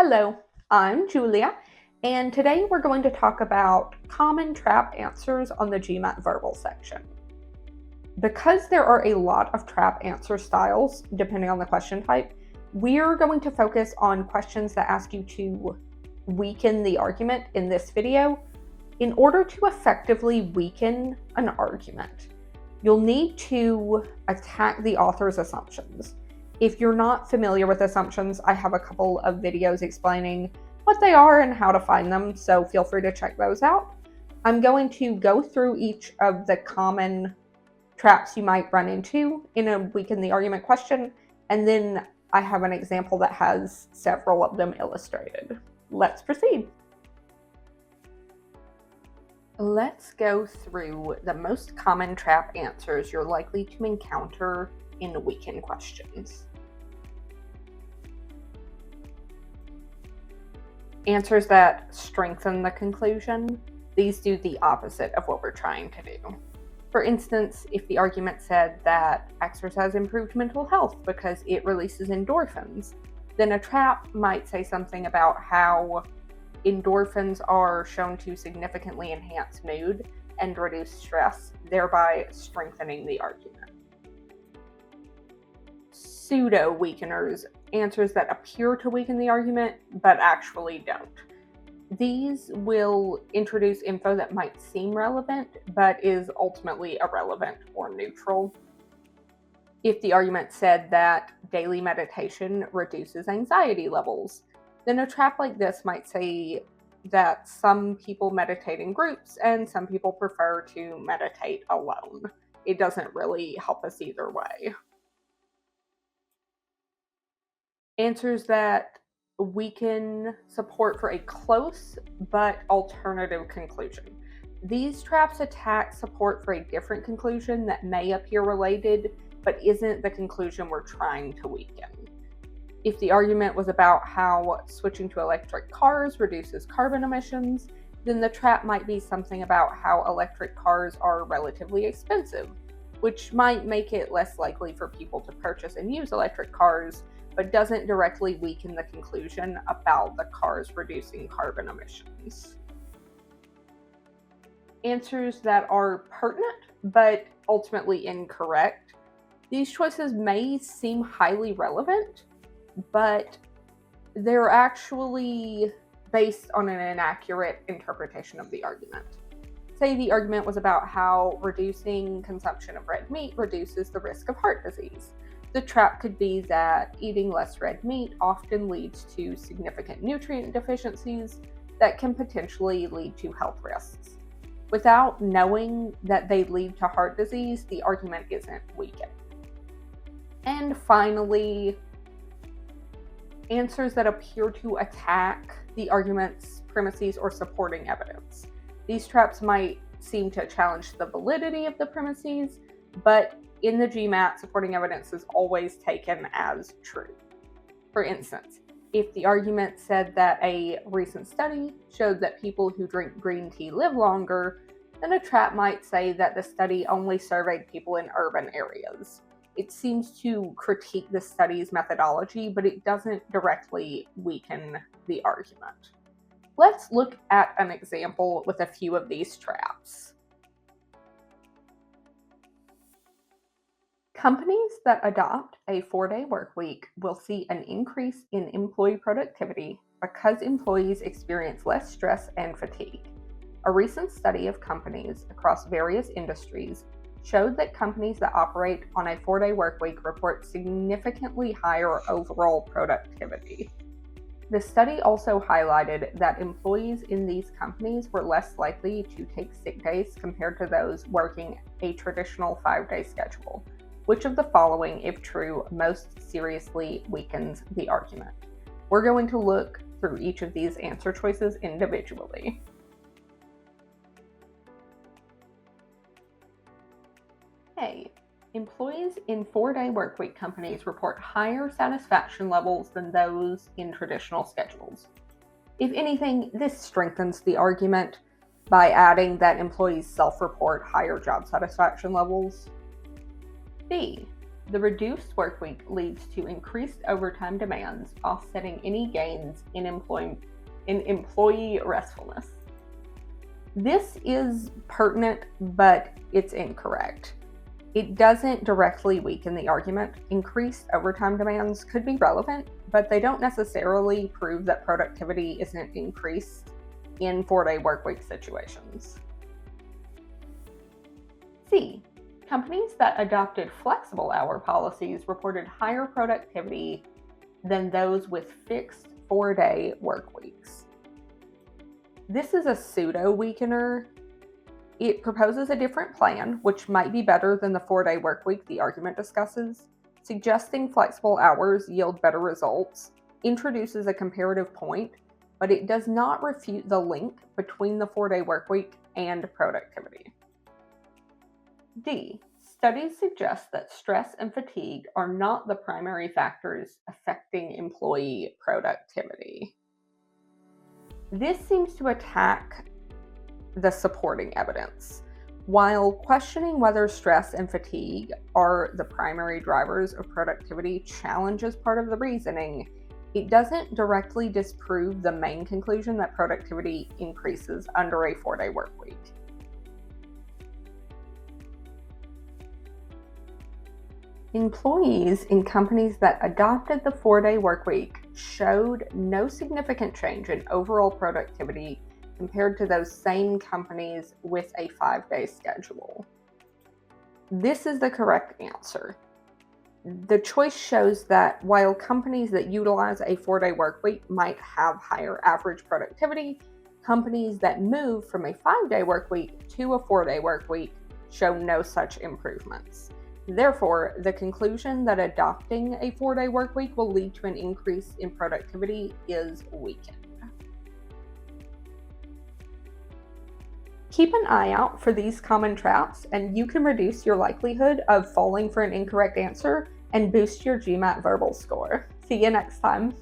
Hello, I'm Julia, and today we're going to talk about common trap answers on the GMAT Verbal section. Because there are a lot of trap answer styles, depending on the question type, we're going to focus on questions that ask you to weaken the argument in this video. In order to effectively weaken an argument, you'll need to attack the author's assumptions. If you're not familiar with assumptions, I have a couple of videos explaining what they are and how to find them, so feel free to check those out. I'm going to go through each of the common traps you might run into in a weaken the argument question, and then I have an example that has several of them illustrated. Let's proceed. Let's go through the most common trap answers you're likely to encounter in weaken questions. Answers that strengthen the conclusion. These do the opposite of what we're trying to do. For instance, if the argument said that exercise improved mental health because it releases endorphins, then a trap might say something about how endorphins are shown to significantly enhance mood and reduce stress, thereby strengthening the argument. Pseudo weakeners, answers that appear to weaken the argument but actually don't. These will introduce info that might seem relevant but is ultimately irrelevant or neutral. If the argument said that daily meditation reduces anxiety levels, then a trap like this might say that some people meditate in groups and some people prefer to meditate alone. It doesn't really help us either way. Answers that weaken support for a close but alternative conclusion. These traps attack support for a different conclusion that may appear related but isn't the conclusion we're trying to weaken. If the argument was about how switching to electric cars reduces carbon emissions, then the trap might be something about how electric cars are relatively expensive, which might make it less likely for people to purchase and use electric cars, but doesn't directly weaken the conclusion about the cars reducing carbon emissions. Answers that are pertinent but ultimately incorrect. These choices may seem highly relevant, but they're actually based on an inaccurate interpretation of the argument. Say the argument was about how reducing consumption of red meat reduces the risk of heart disease. The trap could be that eating less red meat often leads to significant nutrient deficiencies that can potentially lead to health risks. Without knowing that they lead to heart disease, the argument isn't weakened. And finally, answers that appear to attack the argument's premises or supporting evidence. These traps might seem to challenge the validity of the premises, but in the GMAT, supporting evidence is always taken as true. For instance, if the argument said that a recent study showed that people who drink green tea live longer, then a trap might say that the study only surveyed people in urban areas. It seems to critique the study's methodology, but it doesn't directly weaken the argument. Let's look at an example with a few of these traps. Companies that adopt a 4-day work week will see an increase in employee productivity because employees experience less stress and fatigue. A recent study of companies across various industries showed that companies that operate on a 4-day work week report significantly higher overall productivity. The study also highlighted that employees in these companies were less likely to take sick days compared to those working a traditional 5-day schedule. Which of the following, if true, most seriously weakens the argument? We're going to look through each of these answer choices individually. A. Employees in 4-day workweek companies report higher satisfaction levels than those in traditional schedules. If anything, this strengthens the argument by adding that employees self-report higher job satisfaction levels. B. The reduced workweek leads to increased overtime demands, offsetting any gains in employee restfulness. This is pertinent, but it's incorrect. It doesn't directly weaken the argument. Increased overtime demands could be relevant, but they don't necessarily prove that productivity isn't increased in 4-day workweek situations. C. Companies that adopted flexible hour policies reported higher productivity than those with fixed 4-day work weeks. This is a pseudo-weakener. It proposes a different plan, which might be better than the 4-day work week the argument discusses, suggesting flexible hours yield better results, introduces a comparative point, but it does not refute the link between the 4-day work week and productivity. D. Studies suggest that stress and fatigue are not the primary factors affecting employee productivity. This seems to attack the supporting evidence. While questioning whether stress and fatigue are the primary drivers of productivity challenges part of the reasoning, it doesn't directly disprove the main conclusion that productivity increases under a 4-day work week. Employees in companies that adopted the 4-day work week showed no significant change in overall productivity compared to those same companies with a 5-day schedule. This is the correct answer. The choice shows that while companies that utilize a 4-day work week might have higher average productivity, companies that move from a 5-day work week to a 4-day work week show no such improvements. Therefore, the conclusion that adopting a 4-day work week will lead to an increase in productivity is weakened. Keep an eye out for these common traps, and you can reduce your likelihood of falling for an incorrect answer and boost your GMAT Verbal score. See you next time.